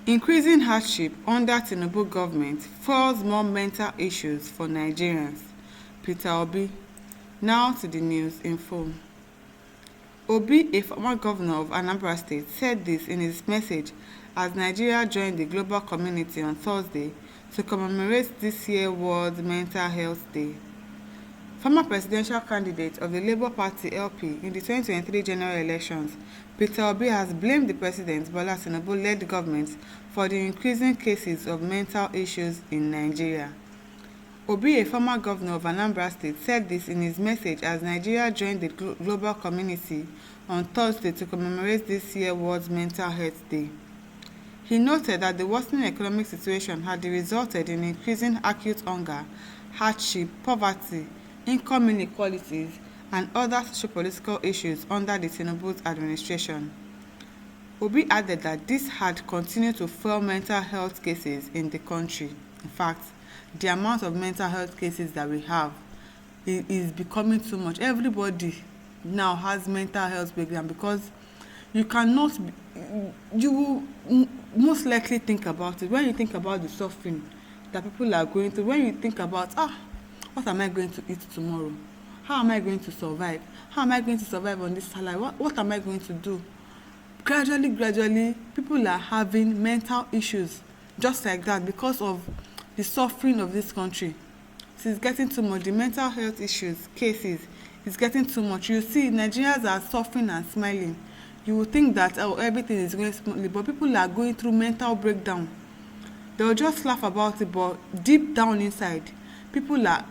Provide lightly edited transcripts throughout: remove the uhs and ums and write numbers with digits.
Increasing hardship under TINUBU government fuels more mental issues for Nigerians. Peter Obi. Now to the news in full. Obi, a former governor of Anambra State, said this in his message as Nigeria joined the global community on Thursday to commemorate this year's World Mental Health Day. Former presidential candidate of the Labour Party LP in the 2023 general elections, Peter Obi has blamed the President Bola Tinubu-led government for the increasing cases of mental issues in Nigeria. Obi, a former governor of Anambra State, said this in his message as Nigeria joined the global community on Thursday to commemorate this year's World Mental Health Day. He noted that the worsening economic situation had resulted in increasing acute hunger, hardship, poverty, income inequalities, and other socio-political issues under the Tinubu's administration. Obi added that this had continued to fuel mental health cases in the country. In fact, the amount of mental health cases that we have is becoming too much. Everybody now has mental health breakdown because you cannot, you will most likely think about it. When you think about the suffering that people are going through, when you think about, what am I going to eat tomorrow? How am I going to survive? How am I going to survive on this salary? What am I going to do? Gradually, people are having mental issues just like that because of the suffering of this country. So it's getting too much. The mental health issues, cases, is getting too much. You see, Nigerians are suffering and smiling. You will think that everything is going smoothly, but people are going through mental breakdown. They'll just laugh about it, but deep down inside, people are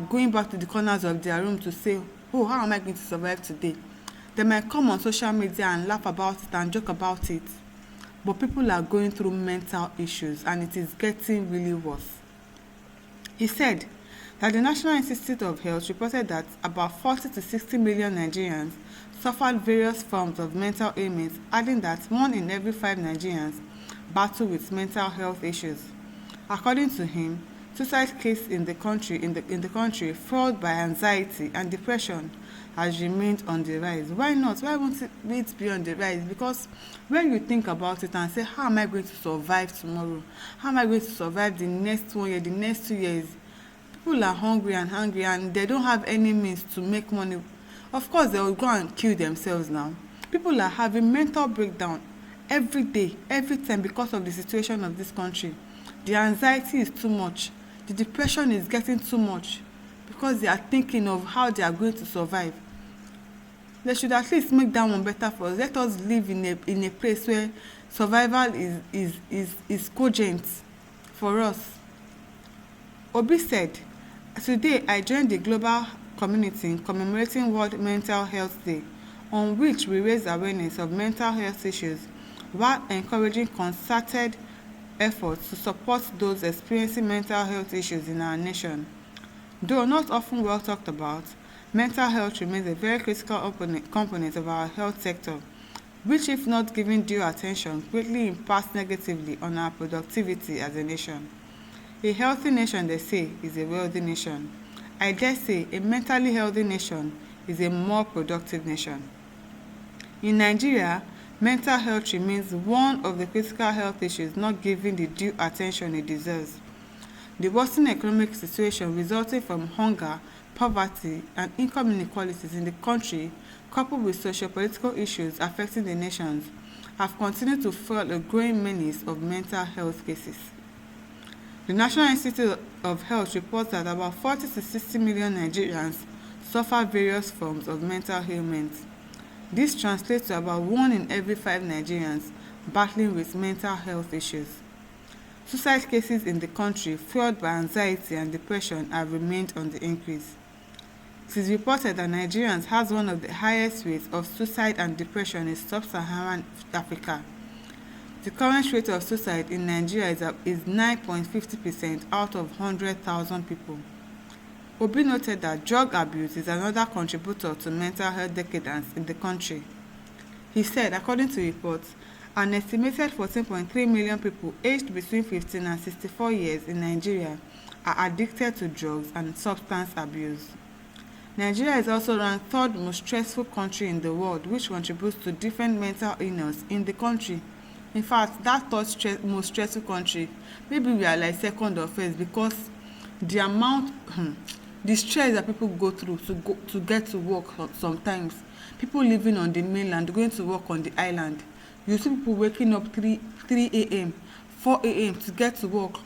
going back to the corners of their room to say, how am I going to survive today? They might come on social media and laugh about it and joke about it, but people are going through mental issues and it is getting really worse. He said that the National Institute of Health reported that about 40 to 60 million Nigerians suffered various forms of mental ailments, adding that 1 in every 5 Nigerians battle with mental health issues. According to him, suicide cases in the country fueled by anxiety and depression has remained on the rise. Why not? Why won't it be on the rise? Because when you think about it and say, how am I going to survive tomorrow? How am I going to survive the next 1 year, the next 2 years? People are hungry and they don't have any means to make money. Of course, they will go and kill themselves now. People are having mental breakdown every day, every time because of the situation of this country. The anxiety is too much. The depression is getting too much because they are thinking of how they are going to survive. They should at least make that one better for us. Let us live in a place where survival is cogent for us. Obi said, today I joined the global community in commemorating World Mental Health Day, on which we raise awareness of mental health issues while encouraging concerted efforts to support those experiencing mental health issues in our nation. Though not often well talked about, mental health remains a very critical component of our health sector, which, if not given due attention, greatly impacts negatively on our productivity as a nation. A healthy nation, they say, is a wealthy nation. I dare say a mentally healthy nation is a more productive nation. In Nigeria, mental health remains one of the critical health issues not given the due attention it deserves. The worsening economic situation resulting from hunger, poverty, and income inequalities in the country, coupled with socio-political issues affecting the nations, have continued to fuel a growing menace of mental health cases. The National Institute of Health reports that about 40 to 60 million Nigerians suffer various forms of mental ailments. This translates to about 1 in every 5 Nigerians battling with mental health issues. Suicide cases in the country, fueled by anxiety and depression, have remained on the increase. It is reported that Nigerians has one of the highest rates of suicide and depression in sub-Saharan Africa. The current rate of suicide in Nigeria is 9.50% out of 100,000 people. Obi noted that drug abuse is another contributor to mental health decadence in the country. He said, according to reports, an estimated 14.3 million people aged between 15 and 64 years in Nigeria are addicted to drugs and substance abuse. Nigeria is also ranked 3rd most stressful country in the world, which contributes to different mental illness in the country. In fact, that most stressful country, maybe we are like second or first, because the amount the stress that people go through to get to work sometimes. People living on the mainland going to work on the island, you see people waking up 3 a.m., 4 a.m. to get to work.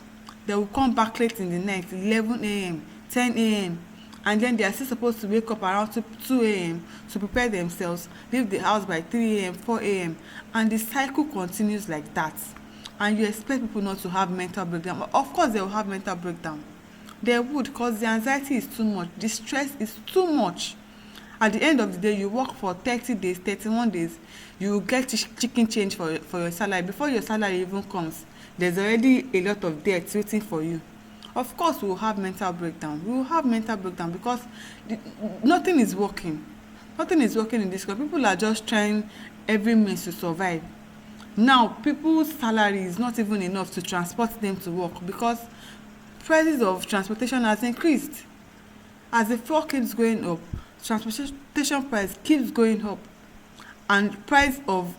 They will come back late in the night, 11 a.m., 10 a.m., and then they are still supposed to wake up around 2 a.m. to prepare themselves, leave the house by 3 a.m., 4 a.m., and the cycle continues like that. And you expect people not to have mental breakdown. Of course they will have mental breakdown. They would, because the anxiety is too much, the stress is too much. At the end of the day, you work for 30 days, 31 days, you will get chicken change for your salary. Before your salary even comes, there's already a lot of debt waiting for you. Of course we will have mental breakdown. We will have mental breakdown because nothing is working. Nothing is working in this country. People are just trying every means to survive. Now people's salary is not even enough to transport them to work, because prices of transportation has increased. As the fuel keeps going up, transportation price keeps going up, and price of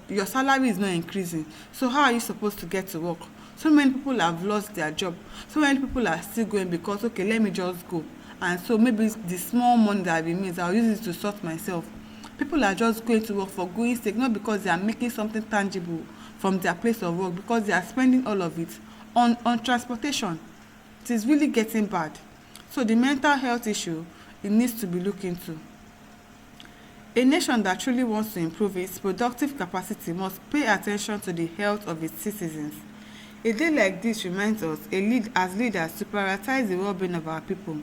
your salary is not increasing. So how are you supposed to get to work? So many people have lost their job. So many people are still going because, okay, let me just go, and so maybe the small money that I be made, I'll use it to sort myself. People are just going to work for going sake, not because they are making something tangible from their place of work, because they are spending all of it on transportation. It is really getting bad. So the mental health issue, it needs to be looked into. A nation that truly wants to improve its productive capacity must pay attention to the health of its citizens. A day like this reminds us, as leaders, to prioritize the well-being of our people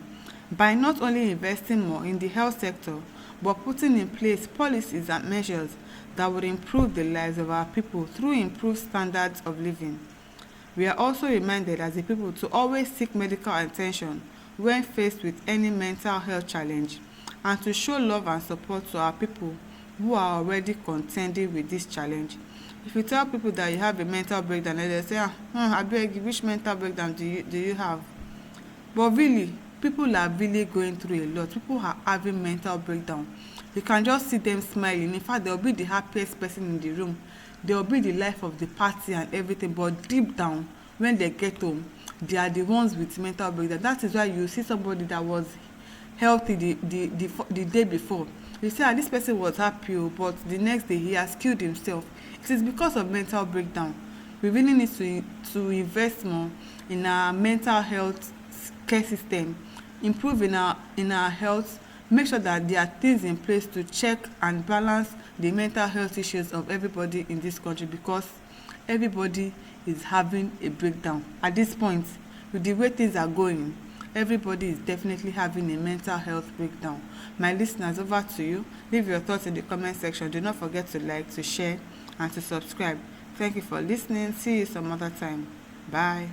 by not only investing more in the health sector, but putting in place policies and measures that would improve the lives of our people through improved standards of living. We are also reminded as a people to always seek medical attention when faced with any mental health challenge, and to show love and support to our people who are already contending with this challenge. If you tell people that you have a mental breakdown, they say, I beg you, which mental breakdown do you have? But really, people are really going through a lot. People are having mental breakdown. You can just see them smiling. In fact, they'll be the happiest person in the room. They'll be the life of the party and everything. But deep down, when they get home, they are the ones with mental breakdown. That is why you see somebody that was healthy the day before. You say, this person was happy, but the next day he has killed himself. It is because of mental breakdown. We really need to invest more in our mental health care system, improve in our health, make sure that there are things in place to check and balance the mental health issues of everybody in this country, because everybody is having a breakdown. At this point, with the way things are going, everybody is definitely having a mental health breakdown. My listeners, over to you. Leave your thoughts in the comment section. Do not forget to like, to share, and to subscribe. Thank you for listening. See you some other time. Bye.